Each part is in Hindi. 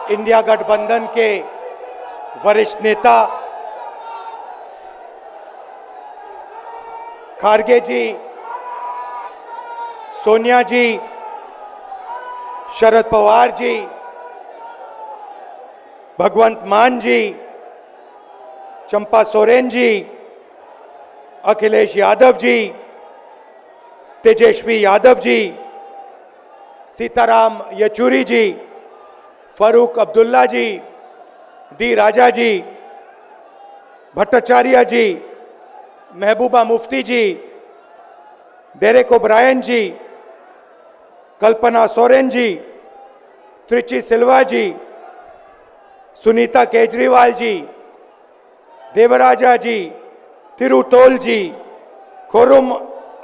इंडिया गठबंधन के वरिष्ठ नेता खारगे जी, सोनिया जी, शरद पवार जी, भगवंत मान जी, चंपा सोरेन जी, अखिलेश यादव जी, तेजस्वी यादव जी, सीताराम येचुरी जी, फारूक अब्दुल्ला जी, डी राजा जी, भट्टाचार्य जी, महबूबा मुफ्ती जी, डेरेक ओब्रायन जी, कल्पना सोरेन जी, त्रिची सिल्वा जी, सुनीता केजरीवाल जी, देवराजा जी, तिरुतोल जी, खुरुम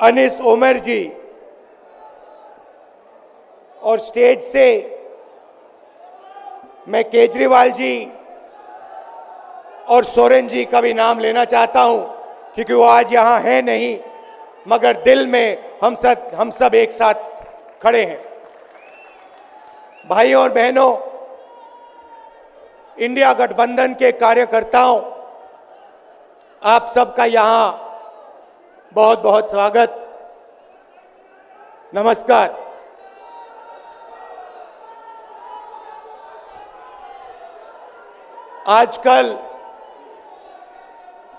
अनीस उमर जी, और स्टेज से मैं केजरीवाल जी और सोरेन जी का भी नाम लेना चाहता हूं, क्योंकि वो आज यहां हैं नहीं, मगर दिल में हम सब एक साथ खड़े हैं। भाइयों और बहनों, इंडिया गठबंधन के कार्यकर्ताओं, आप सबका यहां बहुत बहुत स्वागत, नमस्कार। आजकल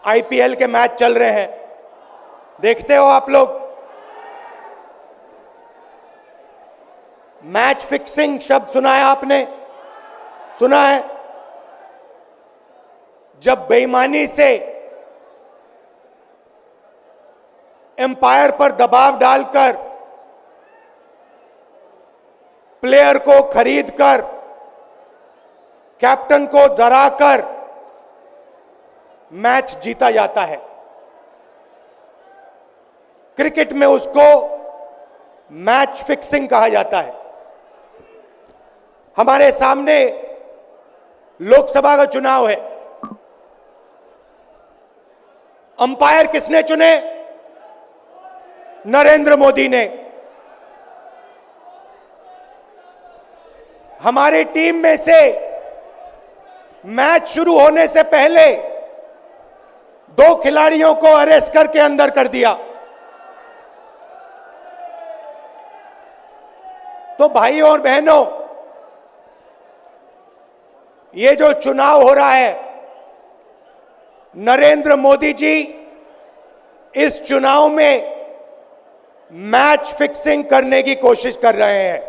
आईपीएल के मैच चल रहे हैं, देखते हो आप लोग। मैच फिक्सिंग शब्द सुना है आपने? सुना है? जब बेईमानी से एम्पायर पर दबाव डालकर प्लेयर को खरीदकर कैप्टन को डराकर मैच जीता जाता है। क्रिकेट में उसको मैच फिक्सिंग कहा जाता है। हमारे सामने लोकसभा का चुनाव है। अंपायर किसने चुने? नरेंद्र मोदी ने। हमारी टीम में से मैच शुरू होने से पहले 2 खिलाड़ियों को अरेस्ट करके अंदर कर दिया। तो भाइयों और बहनों, ये जो चुनाव हो रहा है, नरेंद्र मोदी जी इस चुनाव में मैच फिक्सिंग करने की कोशिश कर रहे हैं।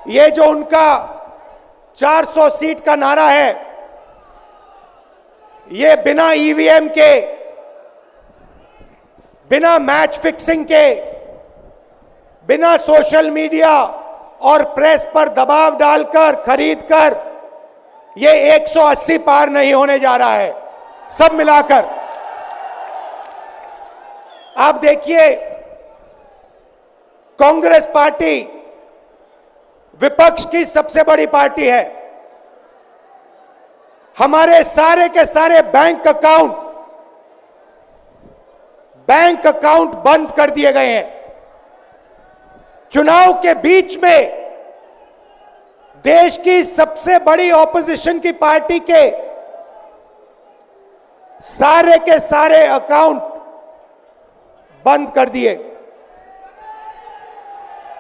ये जो उनका 400 सीट का नारा है, ये बिना ईवीएम के, बिना मैच फिक्सिंग के, बिना सोशल मीडिया और प्रेस पर दबाव डालकर खरीदकर, ये 180 पार नहीं होने जा रहा है। सब मिलाकर आप देखिए, कांग्रेस पार्टी विपक्ष की सबसे बड़ी पार्टी है। हमारे सारे के सारे बैंक अकाउंट बंद कर दिए गए हैं। चुनाव के बीच में देश की सबसे बड़ी ऑपोजिशन की पार्टी के सारे अकाउंट बंद कर दिए।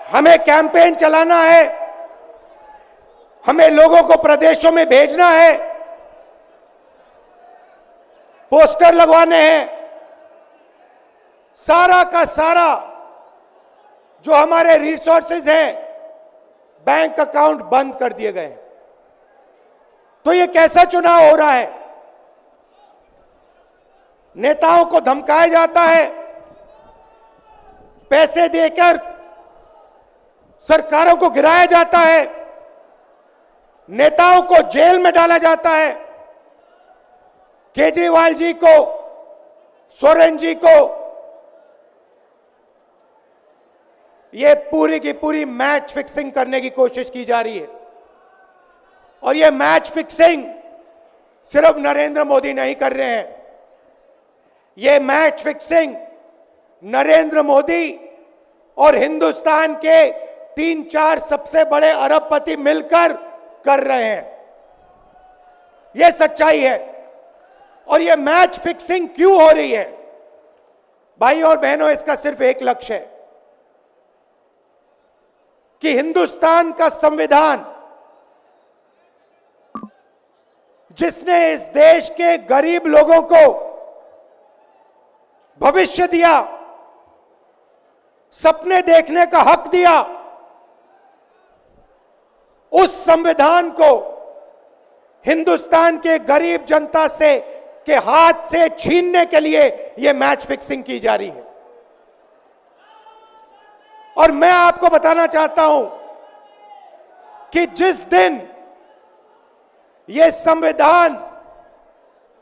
हमें कैंपेन चलाना है, हमें लोगों को प्रदेशों में भेजना है, पोस्टर लगवाने हैं। सारा का सारा जो हमारे रिसोर्सेज हैं, बैंक अकाउंट बंद कर दिए गए हैं। तो ये कैसा चुनाव हो रहा है? नेताओं को धमकाया जाता है, पैसे देकर सरकारों को गिराया जाता है, नेताओं को जेल में डाला जाता है। केजरीवाल जी को, सोरेन जी को, ये पूरी की पूरी मैच फिक्सिंग करने की कोशिश की जा रही है। और ये मैच फिक्सिंग सिर्फ नरेंद्र मोदी नहीं कर रहे हैं, ये मैच फिक्सिंग नरेंद्र मोदी और हिंदुस्तान के 3-4 सबसे बड़े अरबपति मिलकर कर रहे हैं। यह सच्चाई है। और यह मैच फिक्सिंग क्यों हो रही है? भाई और बहनों, इसका सिर्फ एक लक्ष्य है कि हिंदुस्तान का संविधान, जिसने इस देश के गरीब लोगों को भविष्य दिया, सपने देखने का हक दिया, उस संविधान को हिंदुस्तान के गरीब जनता से के हाथ से छीनने के लिए यह मैच फिक्सिंग की जा रही है। और मैं आपको बताना चाहता हूं कि जिस दिन यह संविधान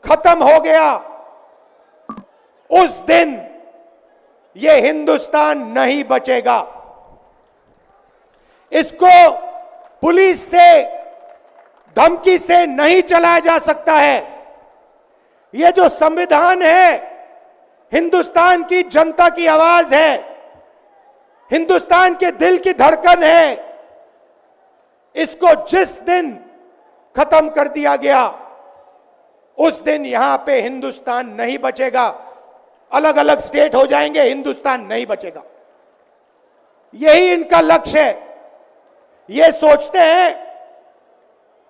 खत्म हो गया, उस दिन यह हिंदुस्तान नहीं बचेगा। इसको पुलिस से, धमकी से नहीं चलाया जा सकता है। यह जो संविधान है, हिंदुस्तान की जनता की आवाज है, हिंदुस्तान के दिल की धड़कन है। इसको जिस दिन खत्म कर दिया गया, उस दिन यहां पे हिंदुस्तान नहीं बचेगा। अलग अलग स्टेट हो जाएंगे, हिंदुस्तान नहीं बचेगा। यही इनका लक्ष्य है। ये सोचते हैं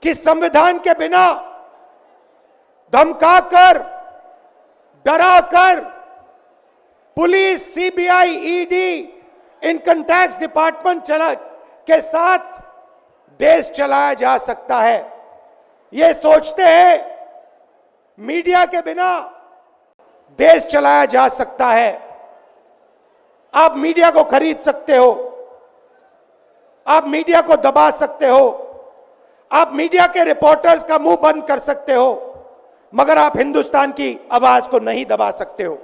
कि संविधान के बिना धमकाकर, डराकर police, CBI, ED, income tax department के साथ देश चलाया जा सकता है। ये सोचते हैं मीडिया के बिना देश चलाया जा सकता है। आप मीडिया को खरीद सकते हो, आप मीडिया को दबा सकते हो, आप मीडिया के रिपोर्टर्स का मुंह बंद कर सकते हो, मगर आप हिंदुस्तान की आवाज को नहीं दबा सकते हो।